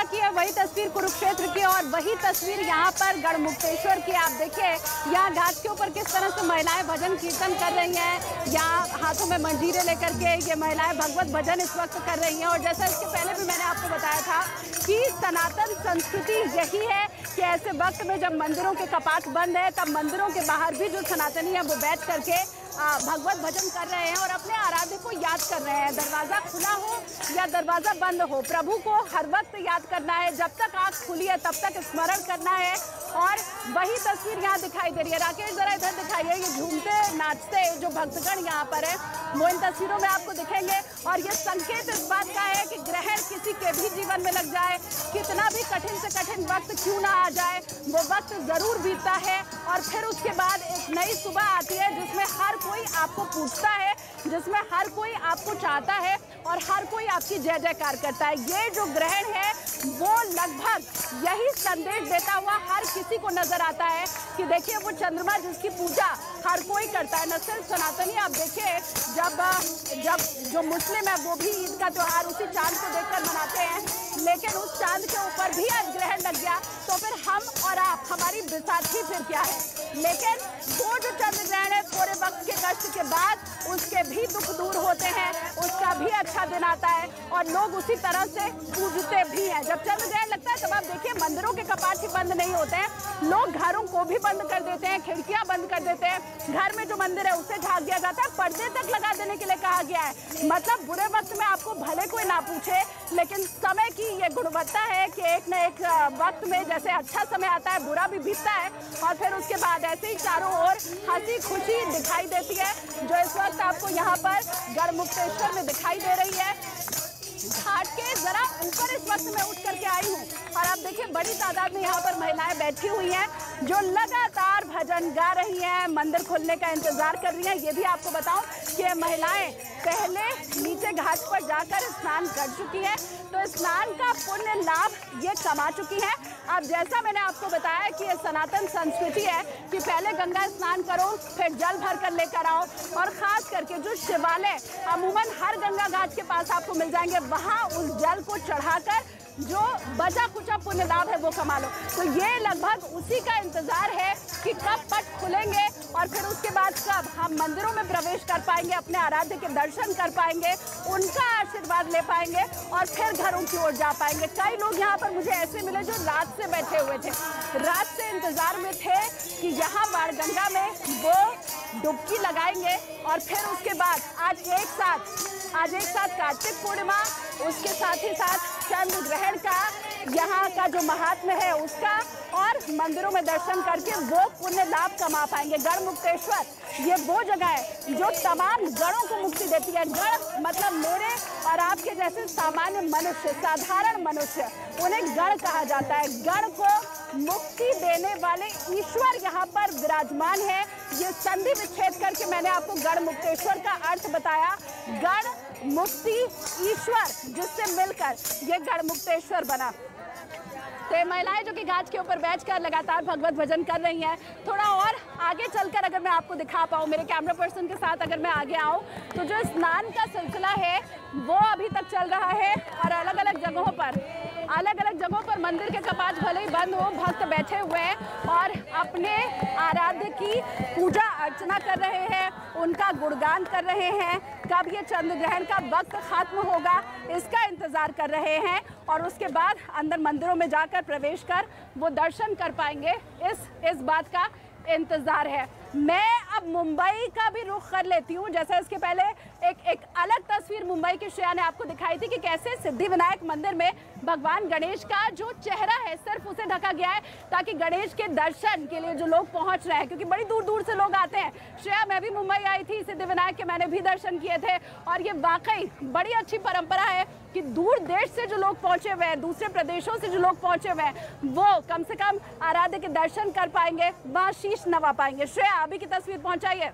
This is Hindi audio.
की है वही तस्वीर कुरुक्षेत्र की और वही तस्वीर यहाँ पर गढ़मुक्तेश्वर की। आप देखिए यहाँ घाट के ऊपर किस तरह से महिलाएं भजन कीर्तन कर रही हैं। यहाँ हाथों में मंजीरे लेकर के ये महिलाएं भगवत भजन इस वक्त कर रही हैं। और जैसा इसके पहले भी मैंने आपको बताया था कि सनातन संस्कृति यही है कि ऐसे वक्त में जब मंदिरों के कपाट बंद है तब मंदिरों के बाहर भी जो सनातनी है वो बैठ करके भगवत भजन कर रहे हैं और अपने आराध्य को याद कर रहे हैं। दरवाज़ा खुला हो या दरवाज़ा बंद हो, प्रभु को हर वक्त याद करना है। जब तक आँख खुली है तब तक स्मरण करना है। और वही तस्वीर यहाँ दिखाई दे रही है। राकेश जरा इधर दिखाइए, ये झूमते नाचते जो भक्तगण यहाँ पर है वो इन तस्वीरों में आपको दिखेंगे। और ये संकेत इस बात का है कि ग्रहण किसी के भी जीवन में लग जाए, कितना भी कठिन से कठिन वक्त क्यों ना आ जाए, वो वक्त ज़रूर बीतता है। और फिर उसके बाद एक नई सुबह आती है जिसमें हर कोई आपको पूछता है, जिसमें हर कोई आपको चाहता है और हर कोई आपकी जय जयकार करता है। ये जो ग्रहण है वो लगभग यही संदेश देता हुआ हर किसी को नजर आता है कि देखिए वो चंद्रमा जिसकी पूजा हर कोई करता है, न सिर्फ सनातनी। आप देखिए जब जो मुस्लिम है वो भी ईद का त्यौहार उसी चांद को देखकर मनाते हैं, लेकिन उस चांद के ऊपर भी आज ग्रहण लग गया तो फिर हम और आप, हमारी बैसाखी फिर क्या है। लेकिन वो जो चंद्र ग्रहण है थोड़े वक्त के कष्ट के बाद उसके भी दुख दूर होते हैं, उसका भी अच्छा दिन आता है और लोग उसी तरह से पूजते भी हैं। जब चंद्र ग्रहण लगता है तब आप देखिए मंदिरों के कपाट ही बंद नहीं होते हैं, लोग घरों को भी बंद कर देते हैं, खिड़कियां बंद कर देते हैं। घर में जो मंदिर है उसे ढाक दिया जाता है, पर्दे तक लगा देने के लिए कहा गया है। मतलब बुरे वक्त में आपको भले कोई ना पूछे, लेकिन समय की ये गुणवत्ता है कि एक न एक वक्त में जैसे अच्छा समय आता है बुरा भी बीतता है और फिर उसके बाद ऐसे ही चारों ओर हंसी खुशी दिखाई देती है, जो इस वक्त आपको यहाँ पर गढ़मुक्तेश्वर में दिखाई दे रही है। घाट के जरा ऊपर इस वक्त मैं उठ करके आई हूँ और आप देखिए बड़ी तादाद में यहाँ पर महिलाएं बैठी हुई हैं जो लगातार भजन गा रही हैं, मंदिर खुलने का इंतजार कर रही हैं। ये भी आपको बताऊं कि महिलाएं पहले नीचे घाट पर जाकर स्नान कर चुकी हैं, तो स्नान का पुण्य लाभ ये कमा चुकी हैं। अब जैसा मैंने आपको बताया कि ये सनातन संस्कृति है कि पहले गंगा स्नान करो फिर जल भर कर लेकर आओ, और ख़ास करके जो शिवालय अमूमन हर गंगा घाट के पास आपको मिल जाएंगे, वहाँ उस जल को चढ़ाकर जो बचा कुचा पुण्य लाभ है वो कमा लो। तो ये लगभग उसी का इंतजार है कि कब पट खुलेंगे और फिर उसके बाद कब हम मंदिरों में प्रवेश कर पाएंगे, अपने आराध्य के दर्शन कर पाएंगे, उनका आशीर्वाद ले पाएंगे और फिर घरों की ओर जा पाएंगे। कई लोग यहाँ पर मुझे ऐसे मिले जो रात से बैठे हुए थे, रात से इंतजार में थे कि यहाँ बाणगंगा में वो डुबकी लगाएंगे और फिर उसके बाद आज एक साथ कार्तिक पूर्णिमा, उसके साथ ही साथ चंद्र ग्रहण का यहाँ का जो महात्म्य है उसका, और मंदिरों में दर्शन करके वो पुण्य लाभ कमा पाएंगे। गढ़मुक्तेश्वर ये वो जगह है जो तमाम गणों को मुक्ति देती है। गण मतलब मेरे और आपके जैसे सामान्य मनुष्य, साधारण मनुष्य, उन्हें गण कहा जाता है। गण को मुक्ति देने वाले ईश्वर यहाँ पर विराजमान है। ये संधि विच्छेद करके मैंने आपको गढ़मुक्तेश्वर का अर्थ बताया। गण मुक्ति ईश्वर जिससे मिलकर ये गढ़मुक्तेश्वर बना। तो महिलाएं जो कि घाट के ऊपर बैठकर लगातार भगवत भजन कर रही हैं। थोड़ा और आगे चलकर अगर मैं आपको दिखा पाऊँ, मेरे कैमरा पर्सन के साथ अगर मैं आगे आऊँ, तो जो स्नान का सिलसिला है वो अभी तक चल रहा है और अलग अलग जगहों पर मंदिर के कपाट भले ही बंद हो, भक्त बैठे हुए हैं और अपने आराध्य की पूजा अर्चना कर रहे हैं, उनका गुणगान कर रहे हैं। कब ये चंद्र ग्रहण का वक्त खत्म होगा इसका इंतजार कर रहे हैं और उसके बाद अंदर मंदिरों में जाकर प्रवेश कर वो दर्शन कर पाएंगे, इस बात का इंतजार है। मैं अब मुंबई का भी रुख कर लेती हूँ। जैसा इसके पहले एक अलग तस्वीर मुंबई की श्रेया ने आपको दिखाई थी कि कैसे सिद्धिविनायक मंदिर में भगवान गणेश का जो चेहरा है सिर्फ उसे ढका गया है ताकि गणेश के दर्शन के लिए जो लोग पहुंच रहे हैं, क्योंकि बड़ी दूर दूर से लोग आते हैं। श्रेया, मैं भी मुंबई आई थी, सिद्धिविनायक के मैंने भी दर्शन किए थे और ये वाकई बड़ी अच्छी परंपरा है कि दूर देश से जो लोग पहुंचे हुए हैं, दूसरे प्रदेशों से जो लोग पहुंचे हुए हैं, वो कम से कम आराध्य के दर्शन कर पाएंगे, वहाँ शीश नवा पाएंगे। श्रेया, अभी की तस्वीर पहुंचाइए।